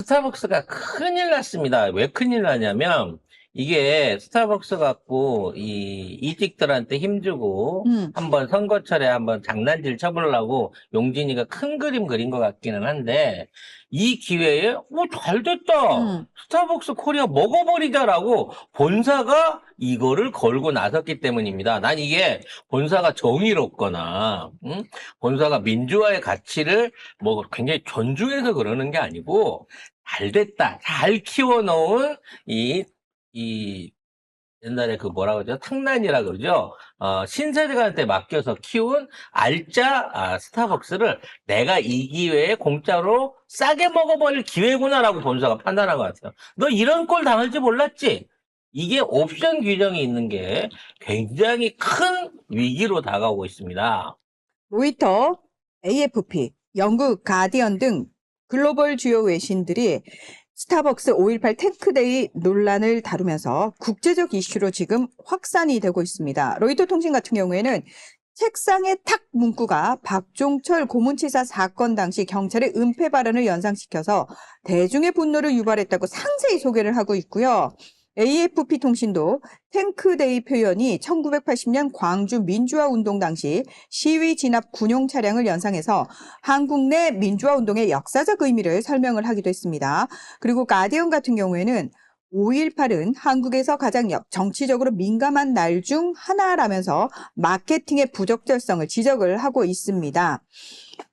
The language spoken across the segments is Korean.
스타벅스가 큰일 났습니다. 왜 큰일 나냐면, 이게 스타벅스 갖고 이직들한테 힘주고 한번 선거철에 한번 장난질 쳐보려고 용진이가 큰 그림 그린 것 같기는 한데, 이 기회에 잘 됐다. 스타벅스 코리아 먹어버리자라고 본사가 이거를 걸고 나섰기 때문입니다. 난 이게 본사가 정의롭거나 본사가 민주화의 가치를 뭐 굉장히 존중해서 그러는 게 아니고, 잘 됐다. 잘 키워놓은 옛날에 그 뭐라고 그러죠? 탕란이라 그러죠? 신세대한테 맡겨서 키운 스타벅스를 내가 이 기회에 공짜로 싸게 먹어버릴 기회구나라고 본사가 판단한 것 같아요. 너 이런 꼴 당할 줄 몰랐지? 이게 옵션 규정이 있는 게 굉장히 큰 위기로 다가오고 있습니다. 로이터, AFP, 영국 가디언 등 글로벌 주요 외신들이 스타벅스 5.18 탱크데이 논란을 다루면서 국제적 이슈로 지금 확산이 되고 있습니다. 로이터 통신 같은 경우에는 책상의 탁 문구가 박종철 고문치사 사건 당시 경찰의 은폐 발언을 연상시켜서 대중의 분노를 유발했다고 상세히 소개를 하고 있고요. AFP 통신도 탱크데이 표현이 1980년 광주 민주화 운동 당시 시위 진압 군용 차량을 연상해서 한국 내 민주화 운동의 역사적 의미를 설명을 하기도 했습니다. 그리고 가디언 같은 경우에는 5.18은 한국에서 가장 정치적으로 민감한 날 중 하나라면서 마케팅의 부적절성을 지적을 하고 있습니다.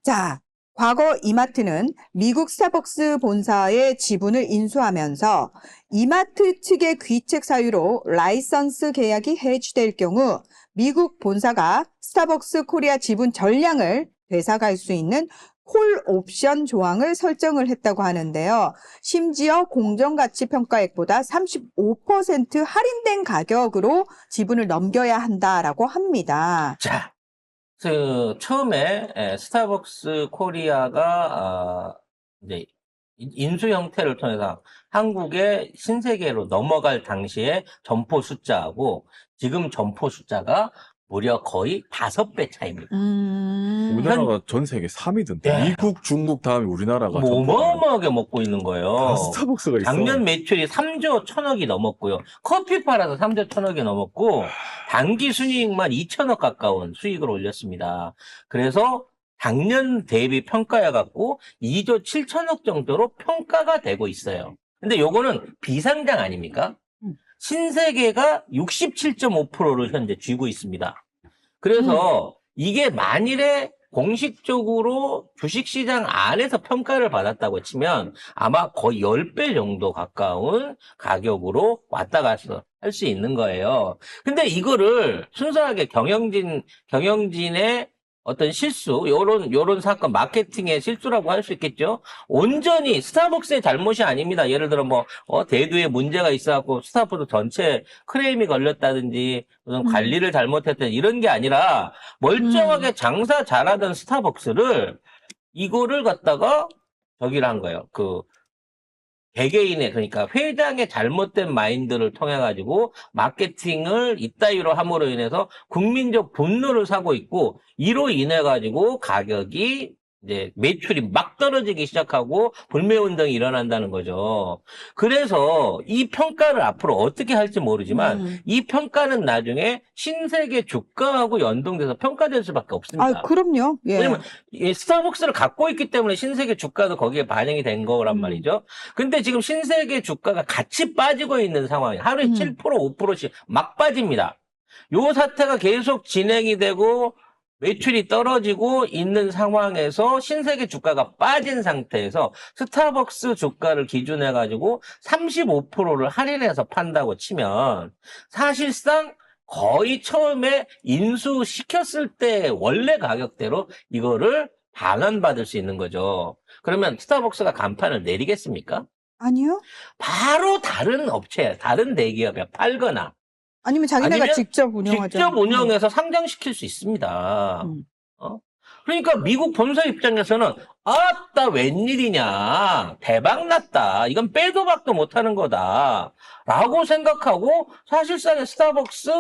자, 과거 이마트는 미국 스타벅스 본사의 지분을 인수하면서 이마트 측의 귀책 사유로 라이선스 계약이 해지될 경우 미국 본사가 스타벅스 코리아 지분 전량을 되사갈 수 있는 콜 옵션 조항을 설정을 했다고 하는데요. 심지어 공정가치 평가액보다 35% 할인된 가격으로 지분을 넘겨야 한다라고 합니다. 자, 처음에 스타벅스 코리아가 이제 인수 형태를 통해서 한국의 신세계로 넘어갈 당시의 점포 숫자하고 지금 점포 숫자가 무려 거의 5배 차이입니다. 우리나라가 전 세계 3위던데. 네. 미국, 중국 다음에 우리나라가 뭐 어마어마하게 먹고 있는 다 거예요. 스타벅스가 있어. 작년 매출이 3조 1천억이 넘었고요. 커피 팔아서 3조 1천억이 넘었고 단기 순이익만 2천억 가까운 수익을 올렸습니다. 그래서 작년 대비 평가해 갖고 2조 7천억 정도로 평가가 되고 있어요. 근데 요거는 비상장 아닙니까? 신세계가 67.5%를 현재 쥐고 있습니다. 그래서 이게 만일에 공식적으로 주식시장 안에서 평가를 받았다고 치면 아마 거의 10배 정도 가까운 가격으로 왔다 갔다 할 수 있는 거예요. 근데 이거를 순수하게 경영진의 어떤 실수, 요런 사건, 마케팅의 실수라고 할 수 있겠죠? 온전히 스타벅스의 잘못이 아닙니다. 예를 들어 대두에 문제가 있어갖고 스타벅스 전체 크레임이 걸렸다든지, 무슨 관리를 잘못했다든지 이런 게 아니라 멀쩡하게 장사 잘하던 스타벅스를 이거를 갖다가 저기를 한 거예요. 개개인의, 그러니까 회장의 잘못된 마인드를 통해 가지고 마케팅을 이따위로 함으로 인해서 국민적 분노를 사고 있고, 이로 인해 가지고 가격이 이제 매출이 막 떨어지기 시작하고 불매운동이 일어난다는 거죠. 그래서 이 평가를 앞으로 어떻게 할지 모르지만 이 평가는 나중에 신세계 주가하고 연동돼서 평가될 수밖에 없습니다. 그럼요. 예. 왜냐면 스타벅스를 갖고 있기 때문에 신세계 주가도 거기에 반영이 된 거란 말이죠. 근데 지금 신세계 주가가 같이 빠지고 있는 상황이에요. 하루에 7%, 5%씩 막 빠집니다. 요 사태가 계속 진행이 되고 매출이 떨어지고 있는 상황에서 신세계 주가가 빠진 상태에서 스타벅스 주가를 기준해 가지고 35%를 할인해서 판다고 치면 사실상 거의 처음에 인수시켰을 때 원래 가격대로 이거를 반환받을 수 있는 거죠. 그러면 스타벅스가 간판을 내리겠습니까? 아니요. 바로 다른 업체, 다른 대기업에 팔거나 아니면 자기네가 아니면 직접 운영하죠. 직접 운영해서 상장시킬 수 있습니다. 그러니까 미국 본사 입장에서는 아따 웬일이냐, 대박 났다, 이건 빼도 박도 못하는 거다 라고 생각하고 사실상의 스타벅스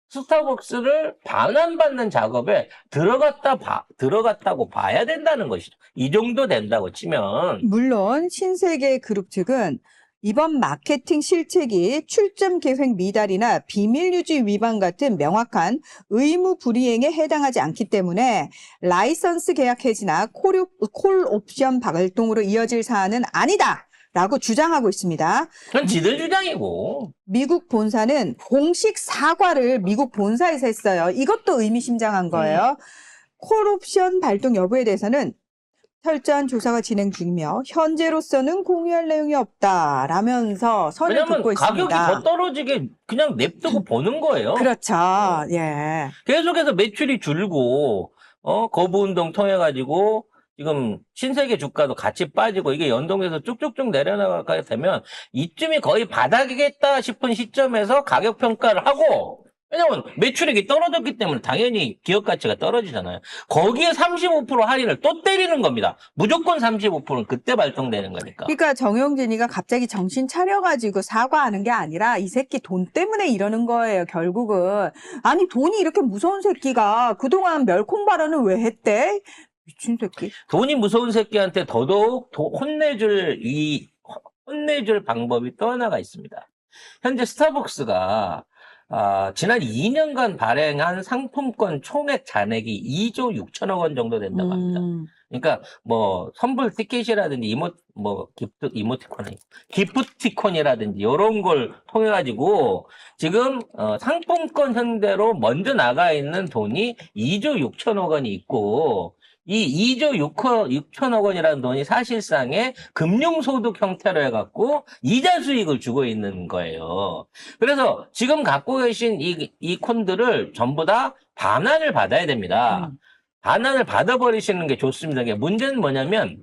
스타벅스를 반환받는 작업에 들어갔다고 봐야 된다는 것이죠. 이 정도 된다고 치면. 물론 신세계 그룹 측은 이번 마케팅 실책이 출점 계획 미달이나 비밀 유지 위반 같은 명확한 의무 불이행에 해당하지 않기 때문에 라이선스 계약 해지나 콜 옵션 발동으로 이어질 사안은 아니다라고 주장하고 있습니다. 그건 지들 주장이고. 미국 본사는 공식 사과를 미국 본사에서 했어요. 이것도 의미심장한 거예요. 콜옵션 발동 여부에 대해서는 철저한 조사가 진행 중이며 현재로서는 공유할 내용이 없다라면서 선을 왜냐면 긋고 가격이 있습니다. 더 떨어지게 그냥 냅두고 보는 거예요. 그렇죠. 예. 계속해서 매출이 줄고 거부 운동 통해 가지고 지금 신세계 주가도 같이 빠지고 이게 연동돼서 쭉쭉쭉 내려나가게 되면 이쯤이 거의 바닥이겠다 싶은 시점에서 가격 평가를 하고, 왜냐면 매출액이 떨어졌기 때문에 당연히 기업 가치가 떨어지잖아요. 거기에 35% 할인을 또 때리는 겁니다. 무조건 35%는 그때 발동되는 거니까. 그러니까 정영진이가 갑자기 정신 차려가지고 사과하는 게 아니라 이 새끼 돈 때문에 이러는 거예요, 결국은. 아니, 돈이 이렇게 무서운 새끼가 그동안 멸콩 발언을 왜 했대? 미친 새끼. 돈이 무서운 새끼한테 더더욱 혼내줄 방법이 또 하나가 있습니다. 현재 스타벅스가 지난 2년간 발행한 상품권 총액 잔액이 2조 6천억 원 정도 된다고 합니다. 그러니까 뭐 선불 티켓이라든지 기프티콘이라든지 이런 걸 통해 가지고 지금 상품권 형태로 먼저 나가 있는 돈이 2조 6천억 원이 있고, 이 2조 6천억 원이라는 돈이 사실상의 금융소득 형태로 해갖고 이자 수익을 주고 있는 거예요. 그래서 지금 갖고 계신 이 콘들을 전부 다 반환을 받아야 됩니다. 반환을 받아버리시는 게 좋습니다. 문제는 뭐냐면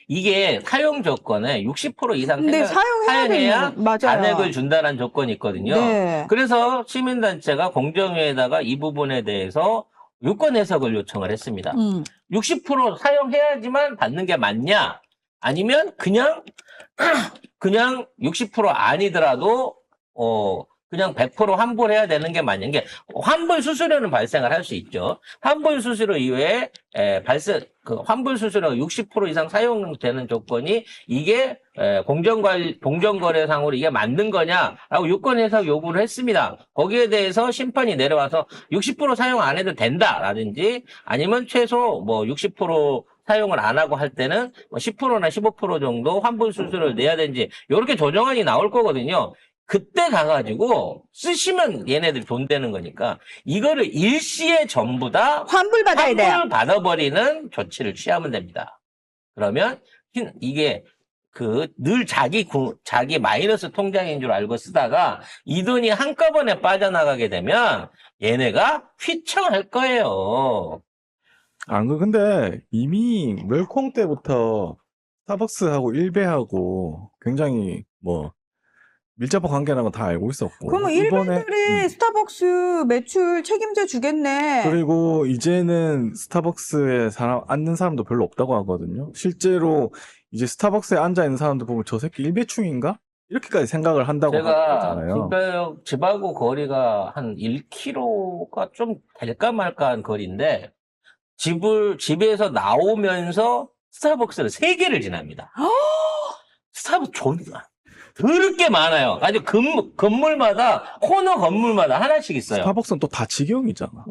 이게 사용 조건에 60% 이상 근데 사용해야 맞아요. 잔액을 준다는 조건이 있거든요. 네. 그래서 시민단체가 공정위에다가 이 부분에 대해서 유권 해석을 요청을 했습니다. 60% 사용해야지만 받는 게 맞냐? 아니면 그냥 60% 아니더라도 그냥 100% 환불해야 되는 게 맞냐? 이게 환불 수수료는 발생을 할 수 있죠. 환불 수수료 이외에 환불 수수료 60% 이상 사용되는 조건이 이게 공정거래상으로 이게 맞는 거냐라고 유권 해석 요구를 했습니다. 거기에 대해서 심판이 내려와서 60% 사용 안 해도 된다라든지, 아니면 최소 60% 사용을 안 하고 할 때는 10%나 15% 정도 환불 수수료를 내야 되는지 이렇게 조정안이 나올 거거든요. 그때 가가지고 쓰시면 얘네들 돈 되는 거니까 이거를 일시에 전부 다 환불 받아야 돼요. 환불 받아버리는 조치를 취하면 됩니다. 그러면 이게 늘 자기 마이너스 통장인 줄 알고 쓰다가 이 돈이 한꺼번에 빠져나가게 되면 얘네가 휘청할 거예요. 근데 이미 웰콩 때부터 스타벅스하고 일베하고 굉장히 밀접한 관계라는 건 다 알고 있었고. 그러면 일베들이 스타벅스 매출 책임져 주겠네. 그리고 이제는 스타벅스에 앉는 사람도 별로 없다고 하거든요. 실제로 이제 스타벅스에 앉아 있는 사람들 보면 저 새끼 일베충인가? 이렇게까지 생각을 한다고 제가 하잖아요. 집하고 거리가 한 1km가 좀 될까 말까한 거리인데 집에서 나오면서 스타벅스를 3개를 지납니다. 스타벅스 더럽게 많아요. 아주 건물마다, 코너 건물마다 하나씩 있어요. 스타벅스는 또 다 직영이잖아.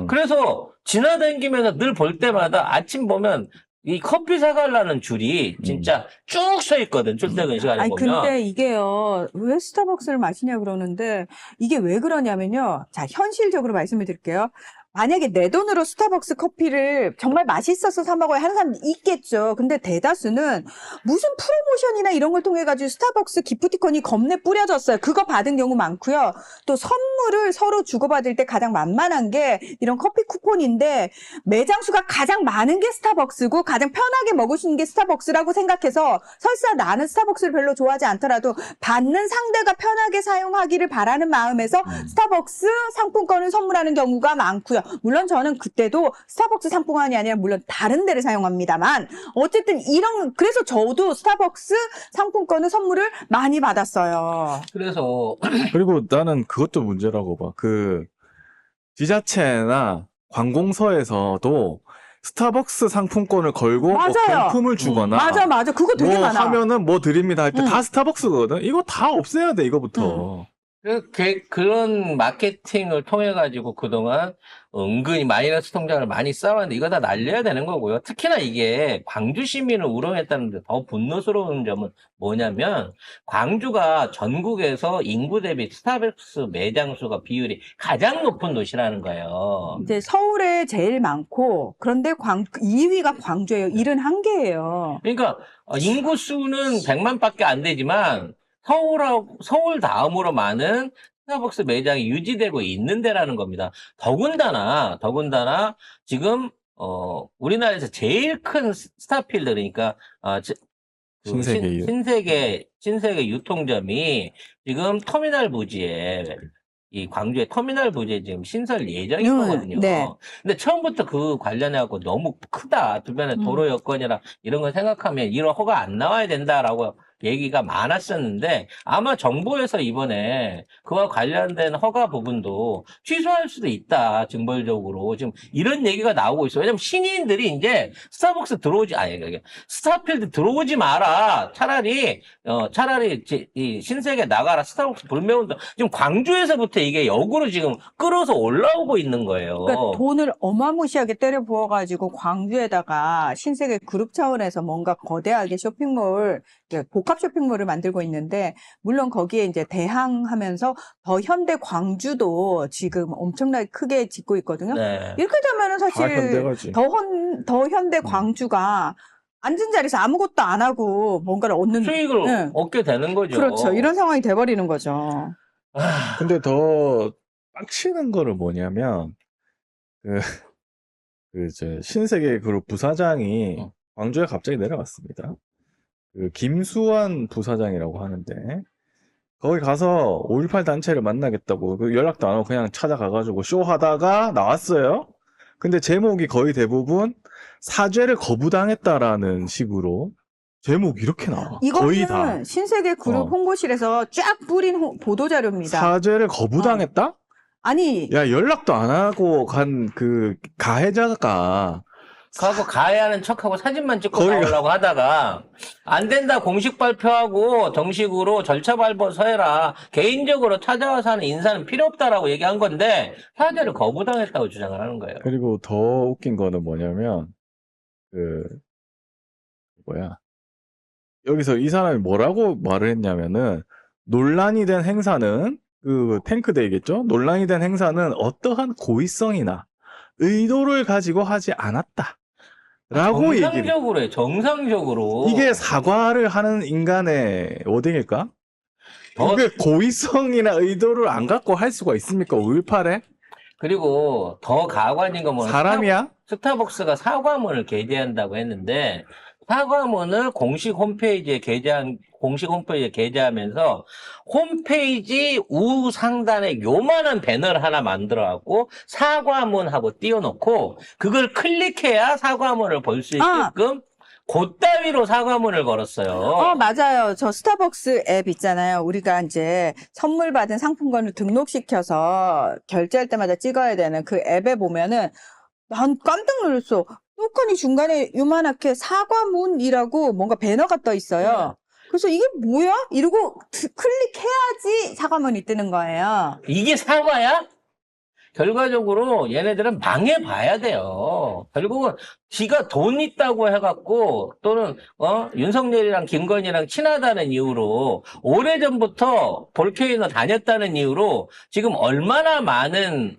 그래서 지나다니면서 늘 볼 때마다 아침 보면 이 커피 사가려는 줄이 진짜 쭉 서 있거든, 출퇴근 시간에 아니, 보면. 근데 이게요, 왜 스타벅스를 마시냐 그러는데, 이게 왜 그러냐면요. 자, 현실적으로 말씀을 드릴게요. 만약에 내 돈으로 스타벅스 커피를 정말 맛있어서 사 먹어야 하는 사람 있겠죠. 근데 대다수는 무슨 프로모션이나 이런 걸 통해 가지고 스타벅스 기프티콘이 겁내 뿌려졌어요. 그거 받은 경우 많고요. 또 선물을 서로 주고받을 때 가장 만만한 게 이런 커피 쿠폰인데, 매장 수가 가장 많은 게 스타벅스고 가장 편하게 먹을 수 있는 게 스타벅스라고 생각해서, 설사 나는 스타벅스를 별로 좋아하지 않더라도 받는 상대가 편하게 사용하기를 바라는 마음에서 스타벅스 상품권을 선물하는 경우가 많고요. 물론 저는 그때도 스타벅스 상품권이 아니라 물론 다른 데를 사용합니다만, 어쨌든 그래서 저도 스타벅스 상품권을 선물을 많이 받았어요. 그래서 그리고 나는 그것도 문제라고 봐. 지자체나 관공서에서도 스타벅스 상품권을 걸고 뭐 맞아요. 경품을 주거나 맞아. 그거 되게 뭐 많아. 하면은 뭐 드립니다 할 때 응. 다 스타벅스거든. 이거 다 없애야 돼, 이거부터. 그런 마케팅을 통해 가지고 그동안 은근히 마이너스 통장을 많이 쌓았는데 이거 다 날려야 되는 거고요. 특히나 이게 광주 시민을 우롱했다는데 더 분노스러운 점은 뭐냐면 광주가 전국에서 인구 대비 스타벅스 매장 수가 비율이 가장 높은 도시라는 거예요. 이제 서울에 제일 많고 그런데 2위가 광주예요. 71개예요. 그러니까 인구 수는 100만밖에 안 되지만 서울 다음으로 많은 스타벅스 매장이 유지되고 있는 데라는 겁니다. 더군다나 지금 우리나라에서 제일 큰 스타필드 그러니까 신세계 유통점이 지금 터미널 부지에 이 광주의 터미널 부지에 지금 신설 예정이거든요. 네. 근데 처음부터 그 관련해갖고 너무 크다. 주변에 도로 여건이랑 이런 걸 생각하면 이런 허가 안 나와야 된다라고 얘기가 많았었는데 아마 정부에서 이번에 그와 관련된 허가 부분도 취소할 수도 있다. 징벌적으로. 지금 이런 얘기가 나오고 있어요. 왜냐면 신인들이 이제 스타벅스 스타필드 들어오지 마라. 차라리 이 신세계 나가라. 스타벅스 불매운동. 지금 광주에서부터 이게 역으로 지금 끌어서 올라오고 있는 거예요. 그러니까 돈을 어마무시하게 때려 부어가지고 광주에다가 신세계 그룹 차원에서 뭔가 거대하게 쇼핑몰, 복합 쇼핑몰을 만들고 있는데, 물론 거기에 이제 대항하면서 더 현대 광주도 지금 엄청나게 크게 짓고 있거든요. 네. 이렇게 되면은 다 사실 현대가지. 더 현대 광주가 앉은 자리에서 아무것도 안 하고 뭔가를 얻는 수익을 네. 얻게 되는 거죠. 그렇죠. 이런 상황이 돼버리는 거죠. 근데 더 빡치는 거는 뭐냐면 신세계 그룹 부사장이 광주에 갑자기 내려갔습니다. 김수환 부사장이라고 하는데 거기 가서 5.18 단체를 만나겠다고 연락도 안 하고 그냥 찾아가가지고 쇼하다가 나왔어요. 근데 제목이 거의 대부분 사죄를 거부당했다라는 식으로 제목이 이렇게 나와. 거의 다. 이거는 신세계 그룹 홍보실에서 쫙 뿌린 보도자료입니다. 사죄를 거부당했다? 아니, 야, 연락도 안 하고 간 가해자가 가고 가해하는 척하고 사진만 찍고 나오려고 하다가 안 된다 공식 발표하고 정식으로 절차 밟아서 해라. 개인적으로 찾아와서 하는 인사는 필요 없다라고 얘기한 건데 사죄를 거부당했다고 주장을 하는 거예요. 그리고 더 웃긴 거는 뭐냐면 여기서 이 사람이 뭐라고 말을 했냐면은 논란이 된 행사는 탱크데이겠죠? 논란이 된 행사는 어떠한 고의성이나 의도를 가지고 하지 않았다. 라고 정상적으로 해, 정상적으로. 이게 사과를 하는 인간의 워딩일까? 이게 고의성이나 의도를 안 갖고 할 수가 있습니까? 5.18에? 그리고 더 가관인 건 뭐냐? 사람이야? 스타벅스가 사과문을 게재한다고 했는데 사과문을 공식 홈페이지에 게재하면서 홈페이지 우상단에 요만한 배너를 하나 만들어갖고 사과문하고 띄워놓고 그걸 클릭해야 사과문을 볼 수 있게끔 그따위로 사과문을 걸었어요. 맞아요. 저 스타벅스 앱 있잖아요. 우리가 이제 선물 받은 상품권을 등록시켜서 결제할 때마다 찍어야 되는 그 앱에 보면은 난 깜짝 놀랐어. 똑하니 중간에 요만하게 사과문이라고 뭔가 배너가 떠 있어요. 그래서 이게 뭐야? 이러고 클릭해야지 사과문이 뜨는 거예요. 이게 사과야? 결과적으로 얘네들은 망해봐야 돼요. 결국은 지가 돈 있다고 해갖고 또는 윤석열이랑 김건희랑 친하다는 이유로 오래전부터 볼케이노 다녔다는 이유로 지금 얼마나 많은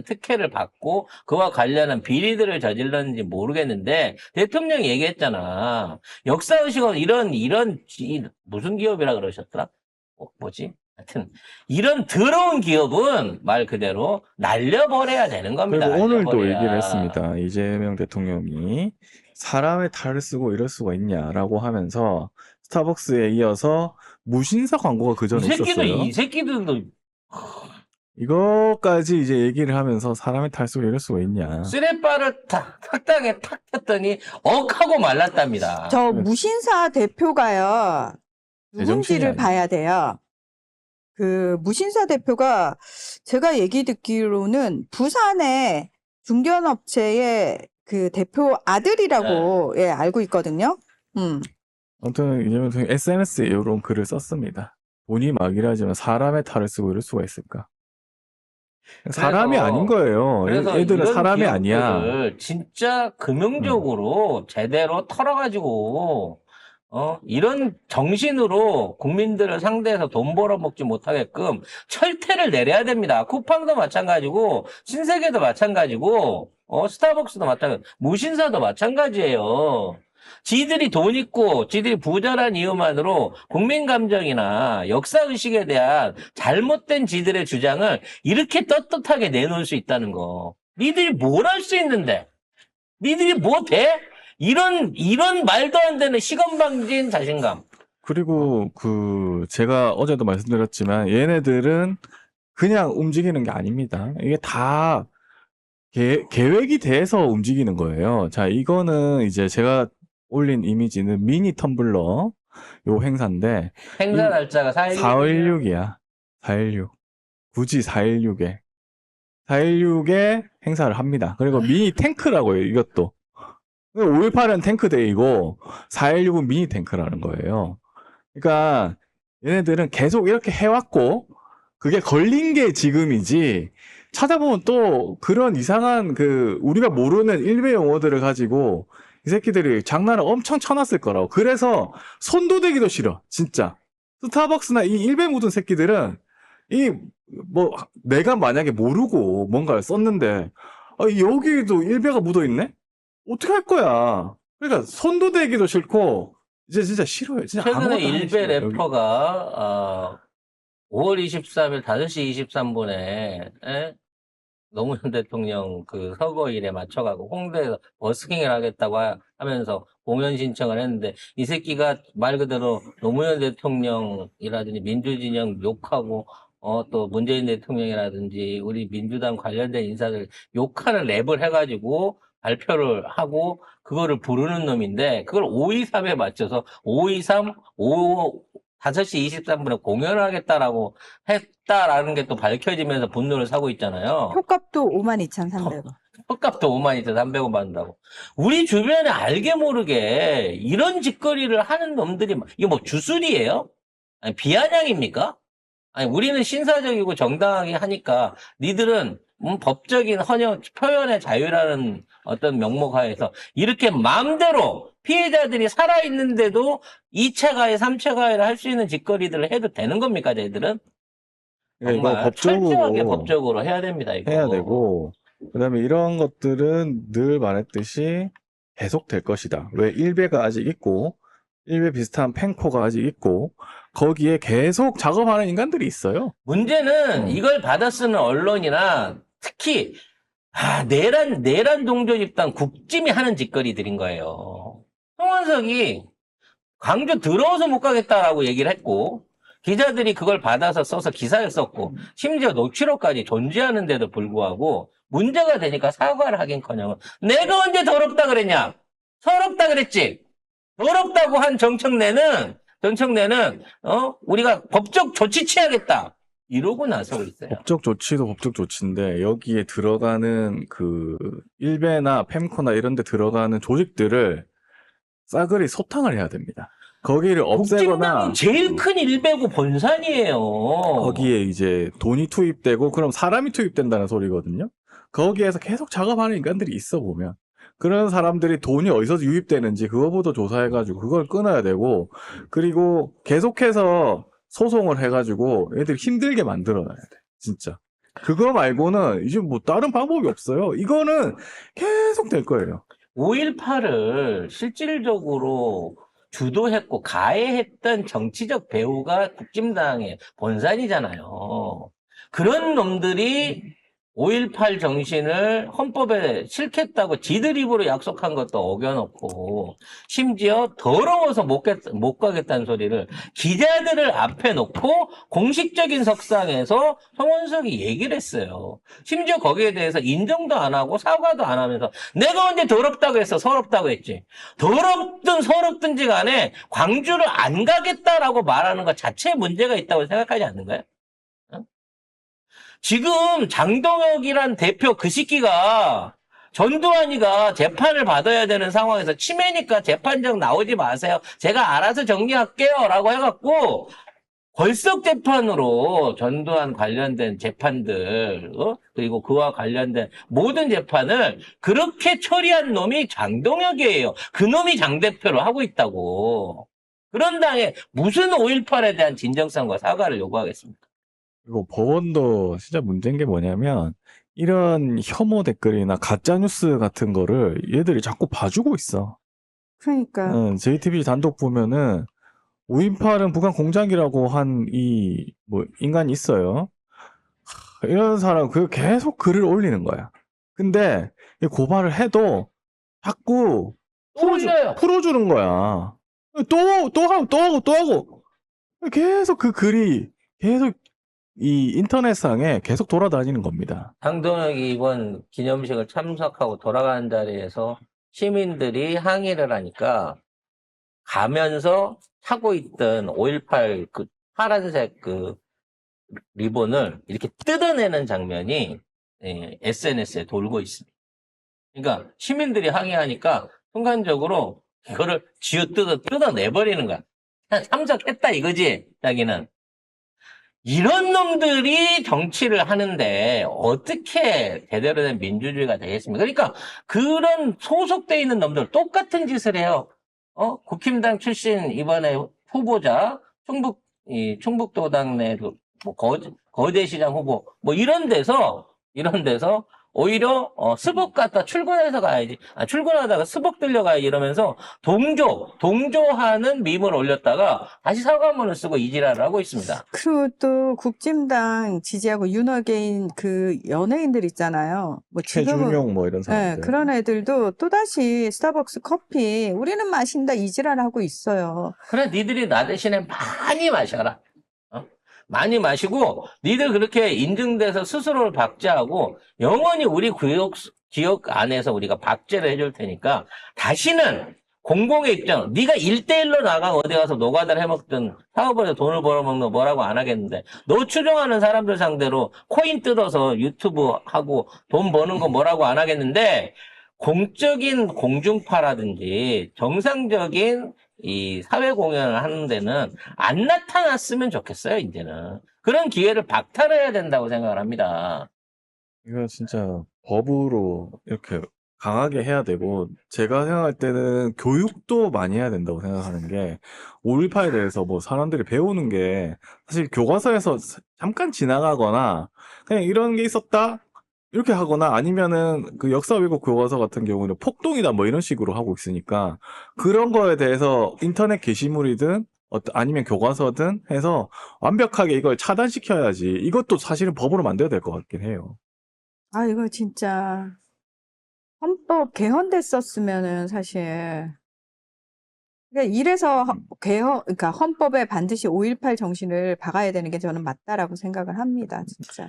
특혜를 받고 그와 관련한 비리들을 저질렀는지 모르겠는데 대통령이 얘기했잖아. 역사의식은 이런 무슨 기업이라 그러셨더라? 뭐지? 하여튼 이런 더러운 기업은 말 그대로 날려버려야 되는 겁니다. 그리고 오늘도 날려버려야. 얘기를 했습니다. 이재명 대통령이 사람의 탈을 쓰고 이럴 수가 있냐라고 하면서 스타벅스에 이어서 무신사 광고가 그 전에 있었어요. 이 새끼들도 이거까지 이제 얘기를 하면서 사람의 탈 쓰고 이럴 수가 있냐. 쓰레빠를 탁당에 탁 쳤더니 억하고 말랐답니다. 저 무신사 대표가요. 제정신이 누군지를 아니야. 봐야 돼요. 그 무신사 대표가 제가 얘기 듣기로는 부산의 중견업체의 그 대표 아들이라고 예, 알고 있거든요. 아무튼 이재명 대통령이 SNS에 이런 글을 썼습니다. 돈이 막이라지만 사람의 탈을 쓰고 이럴 수가 있을까? 사람이 아닌 거예요. 그래서 애들은 이런 사람이 아니야. 기업들을 진짜 금융적으로 제대로 털어가지고 이런 정신으로 국민들을 상대해서 돈 벌어먹지 못하게끔 철퇴를 내려야 됩니다. 쿠팡도 마찬가지고 신세계도 마찬가지고 스타벅스도 마찬가지, 무신사도 마찬가지예요. 지들이 돈 있고 지들이 부자란 이유만으로 국민 감정이나 역사의식에 대한 잘못된 지들의 주장을 이렇게 떳떳하게 내놓을 수 있다는 거. 니들이 뭘 할 수 있는데? 니들이 뭐 돼? 이런 말도 안 되는 시건방진 자신감. 그리고 제가 어제도 말씀드렸지만 얘네들은 그냥 움직이는 게 아닙니다. 이게 다 계획이 돼서 움직이는 거예요. 자, 이거는 이제 제가 올린 이미지는 미니 텀블러 요 행사인데 행사 날짜가 4.16이야. 4.16. 굳이 4.16에 행사를 합니다. 그리고 미니 탱크라고요, 이것도. 5.18은 탱크데이고 4.16은 미니 탱크라는 거예요. 그러니까 얘네들은 계속 이렇게 해왔고 그게 걸린 게 지금이지 찾아보면 또 그런 이상한 우리가 모르는 일베 용어들을 가지고 이 새끼들이 장난을 엄청 쳐놨을 거라고. 그래서 손도 대기도 싫어, 진짜. 스타벅스나 이 일베 묻은 새끼들은 내가 만약에 모르고 뭔가를 썼는데 여기도 일베가 묻어있네? 어떻게 할 거야? 그러니까 손도 대기도 싫고 이제 진짜 싫어요. 진짜 최근에 아무것도 하기 일베 싫어요, 여기. 래퍼가 5월 23일 5시 23분에 노무현 대통령 그 서거일에 맞춰가고 홍대에서 버스킹을 하겠다고 하면서 공연 신청을 했는데 이 새끼가 말 그대로 노무현 대통령이라든지 민주진영 욕하고 또 문재인 대통령이라든지 우리 민주당 관련된 인사들 욕하는 랩을 해가지고 발표를 하고 그거를 부르는 놈인데 그걸 523에 맞춰서 523 5시 23분에 공연을 하겠다라고 했다라는 게 또 밝혀지면서 분노를 사고 있잖아요. 표값도 52,300원. 헐값도 52,300원 받는다고. 우리 주변에 알게 모르게 이런 짓거리를 하는 놈들이 이거 뭐 주술이에요? 아니 비아냥입니까? 아니 우리는 신사적이고 정당하게 하니까 니들은 법적인 표현의 자유라는 어떤 명목 하에서 이렇게 마음대로 피해자들이 살아있는데도 2차 가해, 3차 가해를 할 수 있는 짓거리들을 해도 되는 겁니까, 저희들은? 이거 정말 철저하게 법적으로 해야 됩니다, 이거. 해야 되고, 그다음에 이런 것들은 늘 말했듯이 계속 될 것이다. 왜 일베가 아직 있고, 일베 비슷한 펜코가 아직 있고, 거기에 계속 작업하는 인간들이 있어요. 문제는 이걸 받아 쓰는 언론이나 특히 내란 동조 집단 국짐이 하는 짓거리들인 거예요. 송원석이 광주 들어와서 못 가겠다라고 얘기를 했고 기자들이 그걸 받아서 써서 기사를 썼고 심지어 녹취록까지 존재하는데도 불구하고 문제가 되니까 사과를 하긴커녕 내가 언제 더럽다 그랬냐? 서럽다 그랬지. 더럽다고 한 정청래는 우리가 법적 조치 취하겠다. 이러고 나서고 있어요. 법적 조치도 법적 조치인데 여기에 들어가는 일베나 펜코나 이런 데 들어가는 조직들을 싸그리 소탕을 해야 됩니다. 거기를 없애거나 국진당이 제일 큰 일베고 본산이에요. 거기에 이제 돈이 투입되고 그럼 사람이 투입된다는 소리거든요. 거기에서 계속 작업하는 인간들이 있어 보면 그런 사람들이 돈이 어디서 유입되는지 그거부터 조사해가지고 그걸 끊어야 되고 그리고 계속해서 소송을 해가지고 애들 힘들게 만들어놔야 돼. 진짜. 그거 말고는 이제 뭐 다른 방법이 없어요. 이거는 계속 될 거예요. 5.18을 실질적으로 주도했고 가해했던 정치적 배후가 국진당의 본산이잖아요. 그런 놈들이 5.18 정신을 헌법에 실겠다고 지들 입으로 약속한 것도 어겨놓고 심지어 더러워서 못 가겠다는 소리를 기자들을 앞에 놓고 공식적인 석상에서 송원석이 얘기를 했어요. 심지어 거기에 대해서 인정도 안 하고 사과도 안 하면서 내가 언제 더럽다고 했어? 서럽다고 했지. 더럽든 서럽든지 간에 광주를 안 가겠다라고 말하는 것 자체에 문제가 있다고 생각하지 않는가요? 지금 장동혁이란 대표 그 새끼가 전두환이가 재판을 받아야 되는 상황에서 치매니까 재판장 나오지 마세요. 제가 알아서 정리할게요. 라고 해갖고 벌써 재판으로 전두환 관련된 재판들, 그리고 그와 관련된 모든 재판을 그렇게 처리한 놈이 장동혁이에요. 그 놈이 장대표로 하고 있다고. 그런 당에 무슨 5.18에 대한 진정성과 사과를 요구하겠습니까? 그리고 법원도 진짜 문제인 게 뭐냐면 이런 혐오 댓글이나 가짜뉴스 같은 거를 얘들이 자꾸 봐주고 있어. 그러니까 JTBC 단독 보면은 5.18은 북한 공작이라고 한 뭐 인간이 있어요. 이런 사람 계속 글을 올리는 거야. 근데 이 고발을 해도 자꾸 또 올려요. 풀어주는 거야. 또 하고 계속 그 글이 계속 이 인터넷상에 계속 돌아다니는 겁니다. 장동혁이 이번 기념식을 참석하고 돌아가는 자리에서 시민들이 항의를 하니까 가면서 차고 있던 5.18 그 파란색 그 리본을 이렇게 뜯어내는 장면이 SNS에 돌고 있습니다. 그러니까 시민들이 항의하니까 순간적으로 이거를 뜯어내버리는 거야. 그냥 참석했다 이거지, 자기는. 이런 놈들이 정치를 하는데 어떻게 제대로 된 민주주의가 되겠습니까? 그러니까 그런 소속돼 있는 놈들 똑같은 짓을 해요. 국힘당 출신 이번에 후보자 충북도당 내 뭐 거제시장 후보 뭐 이런 데서 오히려 스벅 갔다 출근해서 가야지. 출근하다가 스벅 들려가야지 이러면서 동조하는 밈을 올렸다가 다시 사과문을 쓰고 이지랄을 하고 있습니다. 그리고 또 국진당 지지하고 윤호개인 그 연예인들 있잖아요. 뭐 지금은 최준용 뭐 이런 네, 사람들. 그런 애들도 또다시 스타벅스 커피 우리는 마신다 이지랄 하고 있어요. 그래, 니들이 나 대신에 많이 마셔라. 많이 마시고 니들 그렇게 인증돼서 스스로를 박제하고 영원히 우리 기억 안에서 우리가 박제를 해줄 테니까 다시는 공공의 입장, 네가 1대1로 나가 어디 가서 노가다를 해먹든 사업을 해서 돈을 벌어먹는 거 뭐라고 안 하겠는데 너 추종하는 사람들 상대로 코인 뜯어서 유튜브 하고 돈 버는 거 뭐라고 안 하겠는데 공적인 공중파라든지 정상적인 이 사회 공연을 하는 데는 안 나타났으면 좋겠어요, 이제는. 그런 기회를 박탈해야 된다고 생각을 합니다. 이거 진짜 법으로 이렇게 강하게 해야 되고, 제가 생각할 때는 교육도 많이 해야 된다고 생각하는 게, 5.18에 대해서 뭐 사람들이 배우는 게, 사실 교과서에서 잠깐 지나가거나, 그냥 이런 게 있었다? 이렇게 하거나, 아니면은 그 역사 왜곡 교과서 같은 경우는 폭동이다 뭐 이런 식으로 하고 있으니까, 그런 거에 대해서 인터넷 게시물이든, 아니면 교과서든 해서 완벽하게 이걸 차단시켜야지. 이것도 사실은 법으로 만들어야 될 것 같긴 해요. 아, 이거 진짜 헌법 개헌됐었으면은 사실 그러니까 이래서 그러니까 헌법에 반드시 5.18 정신을 박아야 되는 게 저는 맞다라고 생각을 합니다, 진짜.